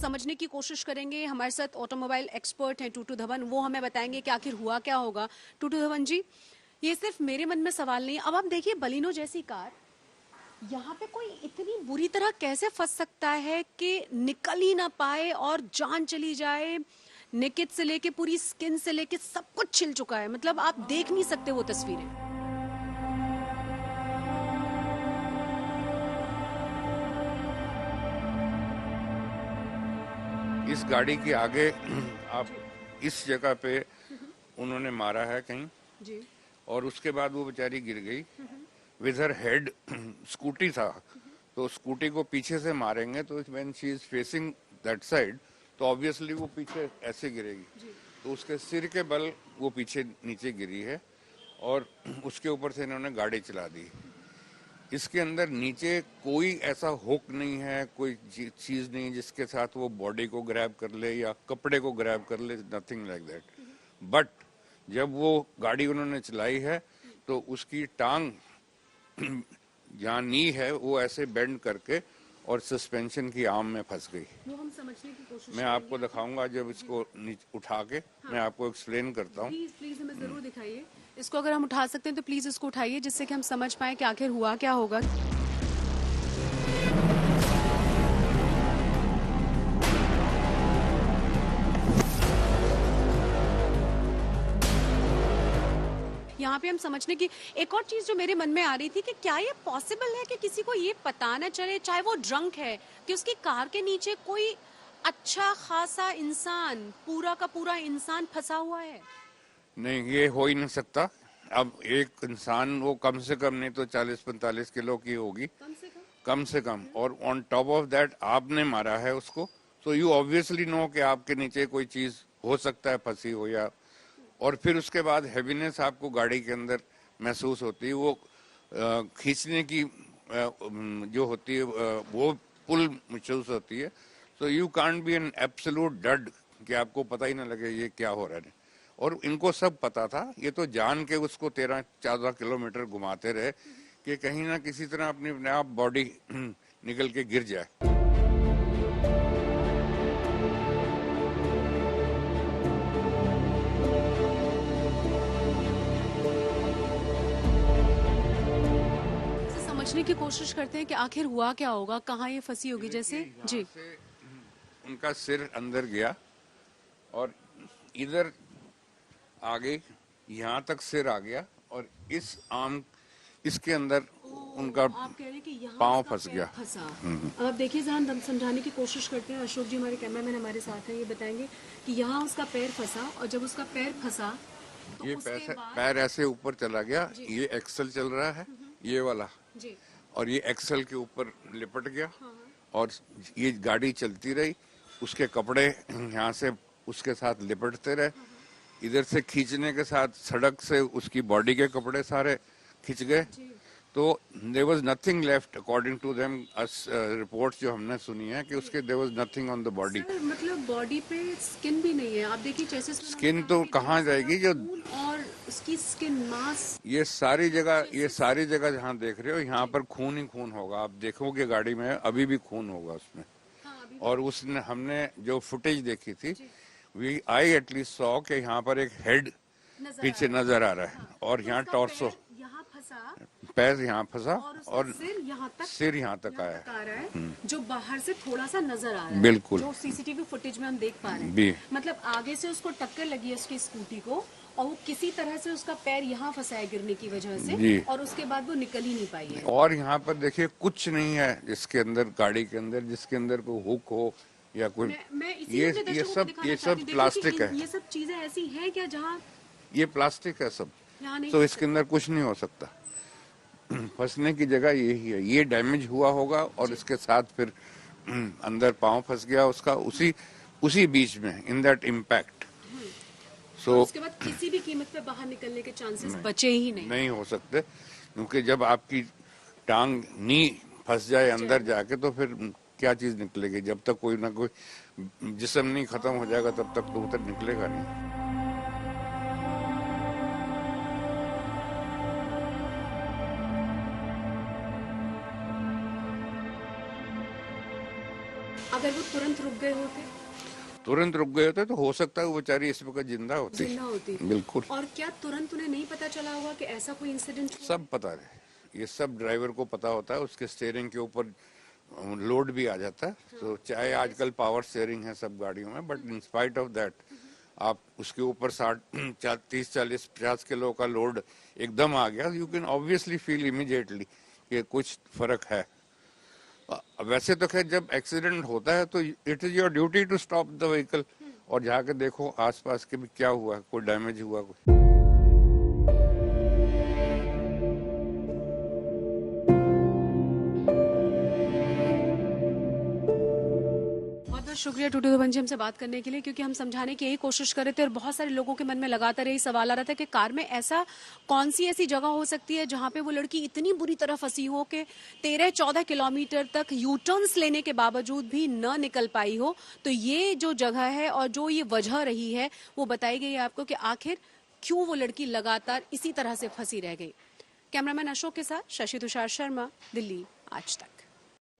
समझने की कोशिश करेंगे। हमारे साथ ऑटोमोबाइल एक्सपर्ट हैं टूटू धवन, वो हमें बताएंगे कि आखिर हुआ क्या होगा। टूटू धवन जी, ये सिर्फ मेरे मन में सवाल नहीं, अब आप देखिए बलिनो जैसी कार, यहाँ पे कोई इतनी बुरी तरह कैसे फंस सकता है कि निकल ही ना पाए और जान चली जाए। नेकेट से लेके पूरी स्किन से लेके सब कुछ छिल चुका है, मतलब आप देख नहीं सकते वो तस्वीरें। इस गाड़ी के आगे आप इस जगह पे उन्होंने मारा है कहीं जी। और उसके बाद वो बेचारी गिर गई विद हर हेड। स्कूटी था तो स्कूटी को पीछे से मारेंगे तो when she is facing that side तो ऑब्वियसली वो पीछे ऐसे गिरेगी, तो उसके सिर के बल वो पीछे नीचे गिरी है और उसके ऊपर से इन्होंने गाड़ी चला दी। इसके अंदर नीचे कोई ऐसा हुक नहीं है, कोई चीज नहीं जिसके साथ वो बॉडी को ग्रैब कर ले या कपड़े को ग्रैब कर ले, नथिंग लाइक दैट। बट जब वो गाड़ी उन्होंने चलाई है तो उसकी टांग जहाँ नी है वो ऐसे बेंड करके और सस्पेंशन की आर्म में फंस गई। वो हम समझने की कोशिश मैं आपको दिखाऊंगा जब इसको उठा के मैं आपको एक्सप्लेन करता हूँ। प्लीज प्लीज हमें जरूर दिखाइए इसको, अगर हम उठा सकते हैं तो प्लीज इसको उठाइए जिससे कि हम समझ पाए कि आखिर हुआ क्या होगा। यहाँ पे हम समझने की एक और चीज जो मेरे मन में आ रही थी कि क्या ये पॉसिबल है कि किसी को ये पता न चले, चाहे वो ड्रंक है, कि उसकी कार के नीचे कोई अच्छा खासा इंसान, पूरा का पूरा इंसान फंसा हुआ है। नहीं, ये हो ही नहीं सकता। अब एक इंसान वो कम से कम नहीं तो 40-45 किलो की होगी, कम से कम। और ऑन टॉप ऑफ दैट आपने मारा है उसको, तो यू ऑब्वियसली नो कि आपके नीचे कोई चीज हो सकता है फंसी हो या, और फिर उसके बाद हैवीनेस आपको गाड़ी के अंदर महसूस होती है। वो खींचने की जो होती है वो पुल महसूस होती है। तो you can't be an absolute dud कि आपको पता ही ना लगे ये क्या हो रहा है। और इनको सब पता था, ये तो जान के उसको 13-14 किलोमीटर घुमाते रहे कि कहीं ना किसी तरह अपने आप बॉडी निकल के गिर जाए। समझने की कोशिश करते हैं कि आखिर हुआ क्या होगा, कहाँ ये फंसी होगी। जैसे जी, उनका सिर अंदर गया और इधर आगे यहाँ तक सिर आ गया और इस आर्म इसके अंदर उनका आप कह रहे हैं कि यहाँ पाँव उसका फंस पैर गया। फंसा। अब देखिए जरा हम समझाने की कोशिश करते हैं। अशोक जी हमारे कैमरामैन हमारे साथ हैं, ये बताएंगे कि यहाँ उसका पैर फंसा और जब उसका पैर फंसा तो ये उसके बाद पैर ऐसे ऊपर चला गया, ये एक्सल चल रहा है ये वाला, जी और ये एक्सल के ऊपर लिपट गया और ये गाड़ी चलती रही। उसके कपड़े यहाँ से उसके साथ लिपटते रहे, इधर से खींचने के साथ सड़क से उसकी बॉडी के कपड़े सारे खिंच गए। तो there was nothing left according to them, reports जो हमने सुनी है कि उसके there was nothing on the body. मतलब बॉडी पे स्किन भी नहीं है। आप देखिए जैसे स्किन तो कहाँ जाएगी जो, और उसकी स्किन मांस, ये सारी जगह जहाँ देख रहे हो यहाँ पर खून ही खून होगा। आप देखोगे गाड़ी में अभी भी खून होगा उसमें। और उसने हमने जो फुटेज देखी थी, वी आई एटलीस्ट सॉ के यहाँ पर एक हेड पीछे नजर आ रहा है और यहाँ टॉर्सो, यहाँ फंसा, पैर यहाँ फंसा और सिर यहाँ तक आया आ रहा है, जो बाहर से थोड़ा सा नजर आ रहा है, बिल्कुल जो सीसीटीवी फुटेज में हम देख पा रहे भी। हैं। मतलब आगे से उसको टक्कर लगी है उसकी स्कूटी को और वो किसी तरह से उसका पैर यहाँ फंसा है गिरने की वजह से, और उसके बाद वो निकल ही नहीं पाई है। और यहाँ पर देखिए कुछ नहीं है जिसके अंदर, गाड़ी के अंदर जिसके अंदर कोई हुक हो या कोई, ये सब प्लास्टिक है। ये सब चीजें ऐसी हैं क्या जहाँ ये प्लास्टिक है सब, नहीं तो इसके अंदर कुछ नहीं हो सकता। फंसने की जगह यही है, ये डैमेज हुआ होगा और इसके साथ फिर अंदर पाँव फंस गया उसका उसी बीच में, इन दैट इम्पैक्ट। सो उसके बाद किसी भी कीमत पे बाहर निकलने के चांसेस बचे ही नहीं हो सकते, क्योंकि जब आपकी टांग नी फंस जाए अंदर जाके तो फिर क्या चीज निकलेगी। जब तक कोई ना कोई जिस्म नहीं खत्म हो जाएगा तब तक तो उधर निकलेगा नहीं। अगर वो तुरंत रुक गए होते? तुरंत रुक गए होते तो हो सकता है वो बेचारी इस वक्त जिंदा होती। जिंदा होती। बिल्कुल। और क्या तुरंत उन्हें नहीं पता चला होगा कि ऐसा कोई इंसिडेंट हुआ? सब पता है, ये सब ड्राइवर को पता होता है, उसके स्टीयरिंग के ऊपर लोड भी आ जाता है। तो चाहे आजकल पावर स्टीयरिंग है सब गाड़ियों में, but in spite of that आप उसके ऊपर 30, 40, 50 किलो का लोड एकदम आ गया, you can obviously feel immediately कि कुछ फर्क है। वैसे तो खैर जब एक्सीडेंट होता है तो it is your duty to stop the vehicle और जाके देखो आसपास के भी क्या हुआ, कोई डैमेज हुआ कोई। बहुत बहुत शुक्रिया टूटू धवन जी हमसे बात करने के लिए, क्योंकि हम समझाने की यही कोशिश कर रहे थे और बहुत सारे लोगों के मन में लगातार यही सवाल आ रहा था कि कार में ऐसा कौन सी ऐसी जगह हो सकती है जहां पे वो लड़की इतनी बुरी तरह फंसी हो कि 13-14 किलोमीटर तक यू टर्न्स लेने के बावजूद भी न निकल पाई हो। तो ये जो जगह है और जो ये वजह रही है वो बताई गई है आपको कि आखिर क्यों वो लड़की लगातार इसी तरह से फंसी रह गई। कैमरामैन अशोक के साथ शशि तुषार शर्मा, दिल्ली आज तक।